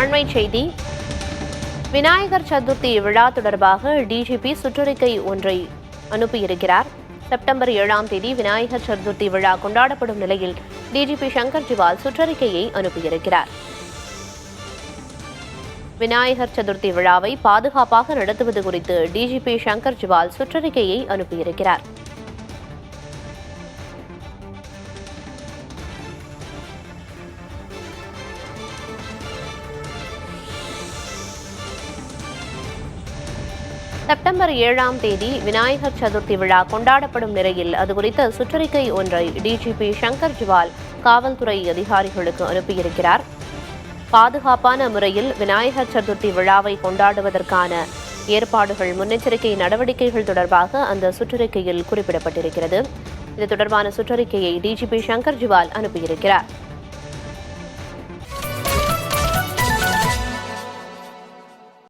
அண்மைச் செய்தி. விநாயகர் சதுர்த்தி விழா தொடர்பாக டிஜிபி சுற்றறிக்கை ஒன்றை அனுப்பியிருக்கிறார். செப்டம்பர் 7ஆம் தேதி விநாயகர் சதுர்த்தி விழா கொண்டாடப்படும் நிலையில் டிஜிபி சங்கர் ஜிவால் சுற்றறிக்கையை அனுப்பியிருக்கிறார். விநாயகர் சதுர்த்தி விழாவை பாதுகாப்பாக நடத்துவது குறித்து டிஜிபி சங்கர் ஜிவால் சுற்றறிக்கையை அனுப்பியிருக்கிறார். செப்டம்பர் 7ஆம் தேதி விநாயகர் சதுர்த்தி விழா கொண்டாடப்படும் நிலையில் அது குறித்த சுற்றறிக்கை ஒன்றை டிஜிபி சங்கர் ஜிவால் காவல்துறை அதிகாரிகளுக்கு அனுப்பியிருக்கிறார். பாதுகாப்பான முறையில் விநாயகர் சதுர்த்தி விழாவை கொண்டாடுவதற்கான ஏற்பாடுகள், முன்னெச்சரிக்கை நடவடிக்கைகள் தொடர்பாக அந்த சுற்றறிக்கையில் குறிப்பிடப்பட்டிருக்கிறது. இது தொடர்பான சுற்றறிக்கையை டிஜிபி சங்கர் ஜிவால் அனுப்பியிருக்கிறார்.